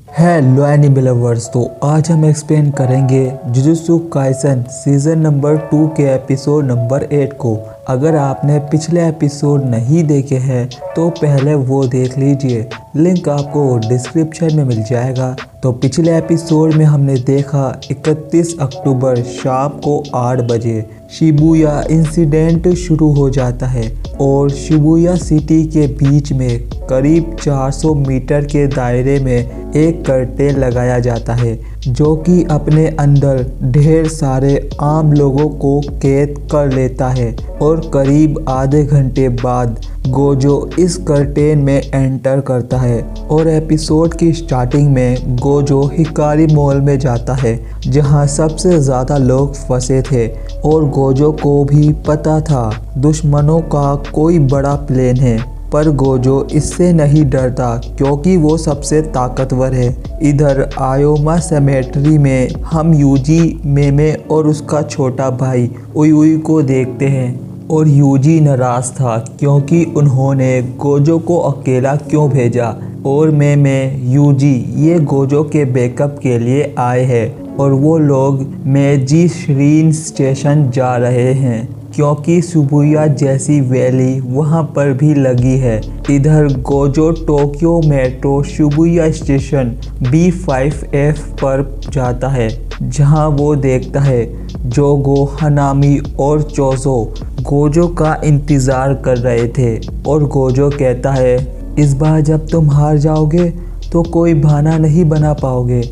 Hello anime lovers. तो आज हम एक्सप्लेन करेंगे जुजुत्सु काइसन सीज़न नंबर 2 के एपिसोड नंबर 8 को। अगर आपने पिछले एपिसोड नहीं देखे हैं तो पहले वो देख लीजिए, लिंक आपको डिस्क्रिप्शन में मिल जाएगा। तो पिछले एपिसोड में हमने देखा 31 अक्टूबर शाम को 8 बजे शिबुया इंसिडेंट शुरू हो जाता है और शिबुया सिटी के बीच में करीब 400 मीटर के दायरे में एक कर्टेन लगाया जाता है जो कि अपने अंदर ढेर सारे आम लोगों को कैद कर लेता है। और करीब आधे घंटे बाद गोजो इस कर्टेन में एंटर करता है और एपिसोड की स्टार्टिंग में गोजो हिकारी मॉल में जाता है जहां सबसे ज़्यादा लोग फंसे थे और गोजो को भी पता था दुश्मनों का कोई बड़ा प्लान है, पर गोजो इससे नहीं डरता क्योंकि वो सबसे ताकतवर है। इधर आयोमा सेमेट्री में हम यूजी, मेमे और उसका छोटा भाई उयुई को देखते हैं और यूजी नाराज था क्योंकि उन्होंने गोजो को अकेला क्यों भेजा। और मेमे, यूजी ये गोजो के बैकअप के लिए आए हैं और वो लोग मेजी श्रीन स्टेशन जा रहे हैं क्योंकि शिबुया जैसी वैली वहाँ पर भी लगी है। इधर Gojo Tokyo metro Shibuya station B5F पर जाता है जहाँ वो देखता है जोगो, हनामी और चोजो गोजो का इंतज़ार कर रहे थे। और गोजो कहता है इस बार जब तुम हार जाओगे तो कोई बहाना नहीं बना पाओगे।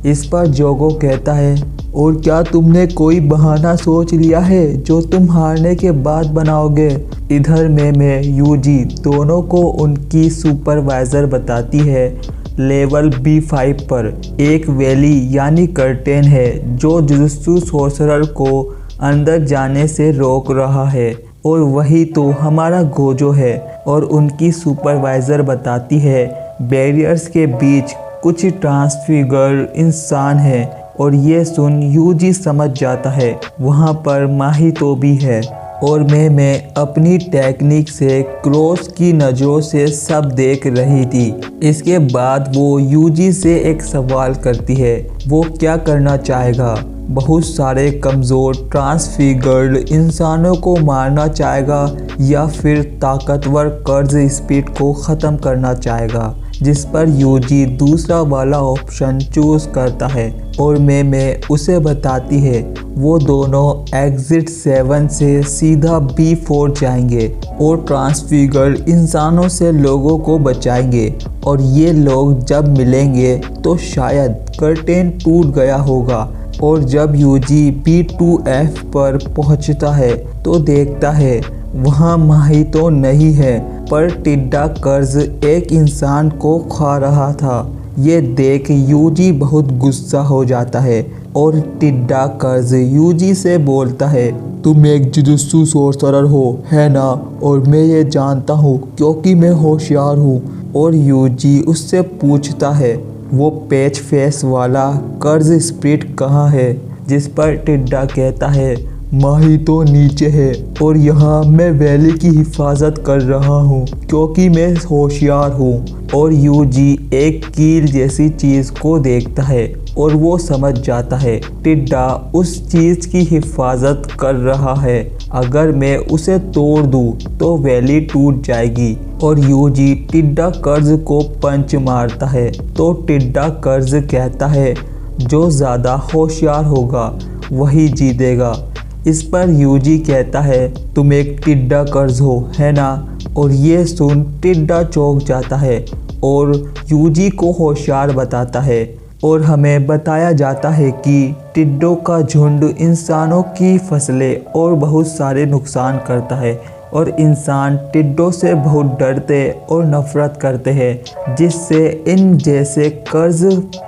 इस पर जोगो कहता है और क्या तुमने कोई बहाना सोच लिया है जो तुम हारने के बाद बनाओगे। इधर मेमे, यूजी दोनों को उनकी सुपरवाइज़र बताती है लेवल B5 पर एक वैली यानी कर्टेन है जो जुजुत्सु सोर्सरर को अंदर जाने से रोक रहा है और वही तो हमारा गोजो है। और उनकी सुपरवाइज़र बताती है बैरियर्स के बीच कुछ ट्रांसफिगर इंसान है और ये सुन यूजी समझ जाता है वहाँ पर माहितो भी है। और मैं अपनी टेक्निक से क्रॉस की नज़रों से सब देख रही थी। इसके बाद वो यूजी से एक सवाल करती है वो क्या करना चाहेगा। बहुत सारे कमज़ोर ट्रांसफिगर्ड इंसानों को मारना चाहेगा या फिर ताकतवर कर्ज स्पीड को ख़त्म करना चाहेगा, जिस पर यूजी दूसरा वाला ऑप्शन चूज़ करता है। और मैं उसे बताती है वो दोनों एग्जिट 7 से सीधा B4 जाएंगे और ट्रांसफिगर इंसानों से लोगों को बचाएंगे। और ये लोग जब मिलेंगे तो शायद कर्टेन टूट गया होगा। और जब यूजी B2F पर पहुंचता है तो देखता है वहाँ माहितो नहीं है पर टिड्डा कर्ज एक इंसान को खा रहा था। ये देख यूजी बहुत गुस्सा हो जाता है और टिड्डा कर्ज यूजी से बोलता है तुम एक जुजुत्सु सोर्सरर हो है ना, और मैं ये जानता हूँ क्योंकि मैं होशियार हूँ। और यूजी उससे पूछता है वो पेच फेस वाला कर्ज स्प्रिट कहाँ है, जिस पर टिड्डा कहता है माहितो नीचे है और यहाँ मैं वैली की हिफाजत कर रहा हूँ क्योंकि मैं होशियार हूँ। और यूजी एक कील जैसी चीज़ को देखता है और वो समझ जाता है टिड्डा उस चीज़ की हिफाजत कर रहा है, अगर मैं उसे तोड़ दूँ तो वैली टूट जाएगी। और यूजी टिड्डा कर्ज को पंच मारता है तो टिड्डा कर्ज कहता है जो ज़्यादा होशियार होगा वही जीतेगा। इस पर यूजी कहता है तुम एक टिड्डा कर्ज हो है ना। और ये सुन टिड्डा चौंक जाता है और यूजी को होशियार बताता है। और हमें बताया जाता है कि टिड्डों का झुंड इंसानों की फसलें और बहुत सारे नुकसान करता है और इंसान टिड्डों से बहुत डरते और नफरत करते हैं, जिससे इन जैसे कर्ज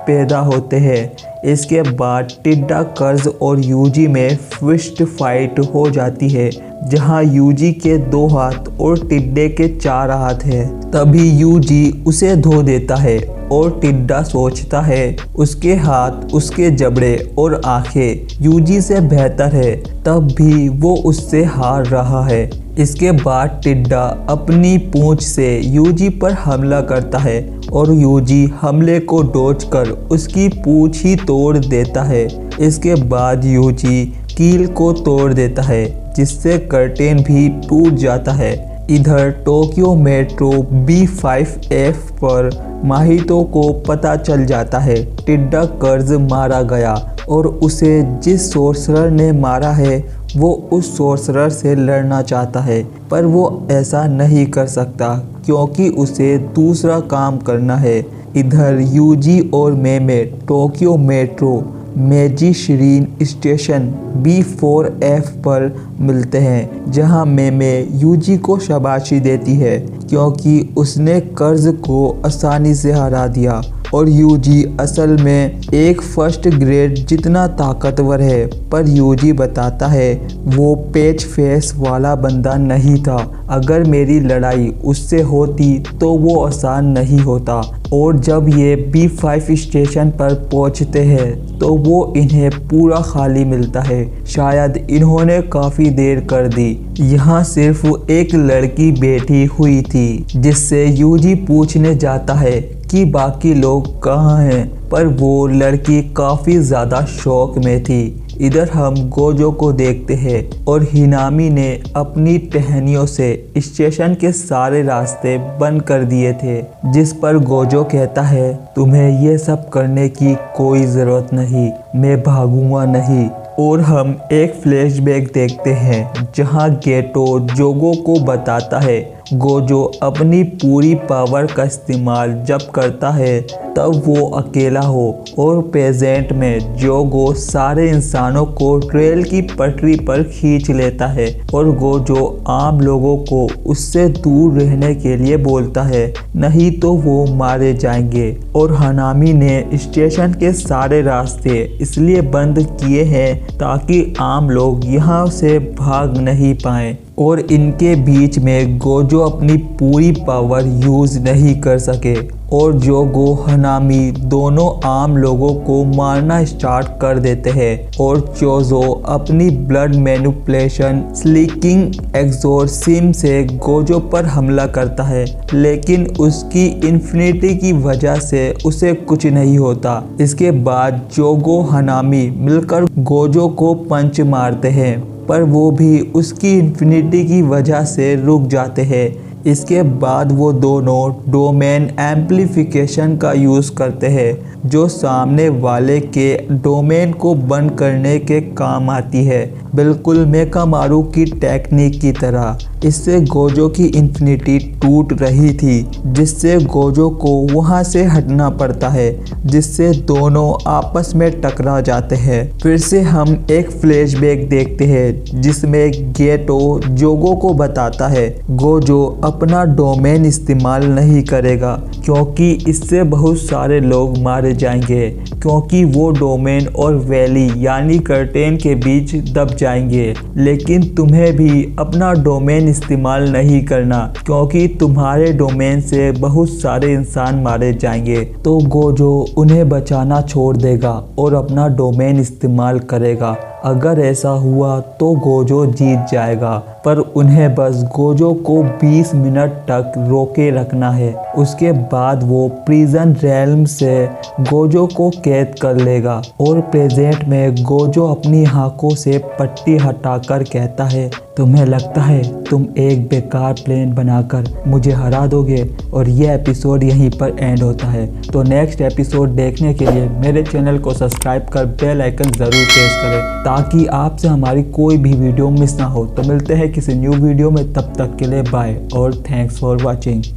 पैदा होते हैं। इसके बाद टिड्डा कर्ज और यूजी में फिस्ट फाइट हो जाती है जहां यूजी के 2 हाथ और टिड्डे के 4 हाथ हैं। तभी यूजी उसे धो देता है और टिड्डा सोचता है उसके हाथ, उसके जबड़े और आंखें यूजी से बेहतर है, तब भी वो उससे हार रहा है। इसके बाद टिड्डा अपनी पूंछ से यूजी पर हमला करता है और यूजी हमले को डॉज कर उसकी पूंछ ही तोड़ देता है। इसके बाद यूजी कील को तोड़ देता है जिससे कर्टेन भी टूट जाता है। इधर टोक्यो मेट्रो B5F पर माहितो को पता चल जाता है टिड्डा कर्ज मारा गया और उसे जिस सोर्सरर ने मारा है वो उस सोर्सरर से लड़ना चाहता है, पर वो ऐसा नहीं कर सकता क्योंकि उसे दूसरा काम करना है। इधर यूजी और मेमे टोक्यो मेट्रो मेजी शिरीन स्टेशन B4F पर मिलते हैं, जहां मेमे यूजी को शाबाशी देती है क्योंकि उसने कर्ज को आसानी से हरा दिया और यूजी असल में एक फर्स्ट ग्रेड जितना ताकतवर है। पर यूजी बताता है वो पेच फेस वाला बंदा नहीं था, अगर मेरी लड़ाई उससे होती तो वो आसान नहीं होता। और जब ये B5 स्टेशन पर पहुंचते हैं तो वो इन्हें पूरा खाली मिलता है, शायद इन्होंने काफ़ी देर कर दी। यहाँ सिर्फ एक लड़की बैठी हुई थी जिससे यूजी पूछने जाता है कि बाकी लोग कहाँ हैं, पर वो लड़की काफ़ी ज़्यादा शौक में थी। इधर हम गोजो को देखते हैं और हिनामी ने अपनी टहनियों से स्टेशन के सारे रास्ते बंद कर दिए थे, जिस पर गोजो कहता है तुम्हें ये सब करने की कोई ज़रूरत नहीं, मैं भागूंगा नहीं। और हम एक फ्लैशबैक देखते हैं जहां गेटो जोगो को बताता है गोजो अपनी पूरी पावर का इस्तेमाल जब करता है तब वो अकेला हो, और प्रेजेंट में जोगो सारे इंसानों को ट्रेल की पटरी पर खींच लेता है और गोजो आम लोगों को उससे दूर रहने के लिए बोलता है, नहीं तो वो मारे जाएंगे। और हनामी ने स्टेशन के सारे रास्ते इसलिए बंद किए हैं ताकि आम लोग यहाँ से भाग नहीं पाएं और इनके बीच में गोजो अपनी पूरी पावर यूज़ नहीं कर सके। और जोगो हनामी दोनों आम लोगों को मारना स्टार्ट कर देते हैं और चोजो अपनी ब्लड मैनिपुलेशन स्लीकिंग एक्सोर्सिज्म से गोजो पर हमला करता है, लेकिन उसकी इन्फिनिटी की वजह से उसे कुछ नहीं होता। इसके बाद जोगो हनामी मिलकर गोजो को पंच मारते हैं, पर वो भी उसकी इन्फिनिटी की वजह से रुक जाते हैं। इसके बाद वो दोनों डोमेन एम्प्लीफिकेशन का यूज़ करते हैं जो सामने वाले के डोमेन को बंद करने के काम आती है, बिल्कुल मेकामारू की टेक्निक की तरह। इससे गोजो की इन्फिनिटी टूट रही थी जिससे गोजो को वहां से हटना पड़ता है, जिससे दोनों आपस में टकरा जाते हैं। फिर से हम एक फ्लैशबैक देखते हैं जिसमें गेटो जोगो को बताता है गोजो अपना डोमेन इस्तेमाल नहीं करेगा क्योंकि इससे बहुत सारे लोग मारे जाएंगे, क्योंकि वो डोमेन और वैली यानी कर्टेन के बीच दब जाएंगे। लेकिन तुम्हें भी अपना डोमेन इस्तेमाल नहीं करना क्योंकि तुम्हारे डोमेन से बहुत सारे इंसान मारे जाएंगे। तो गोजो उन्हें बचाना छोड़ देगा और अपना डोमेन इस्तेमाल करेगा। अगर ऐसा हुआ तो गोजो जीत जाएगा, पर उन्हें बस गोजो को 20 मिनट तक रोके रखना है। उसके बाद वो प्रिजन रेल्म से गोजो को कैद कर लेगा और प्रेजेंट में गोजो अपनी आंखों से पट्टी हटाकर कहता है तुम्हें लगता है तुम एक बेकार प्लान बनाकर मुझे हरा दोगे। और ये एपिसोड यहीं पर एंड होता है। तो नेक्स्ट एपिसोड देखने के लिए मेरे चैनल को सब्सक्राइब कर बेल आइकन ज़रूर प्रेस करें ताकि आपसे हमारी कोई भी वीडियो मिस ना हो। तो मिलते हैं किसी न्यू वीडियो में, तब तक के लिए बाय और थैंक्स फॉर वॉचिंग।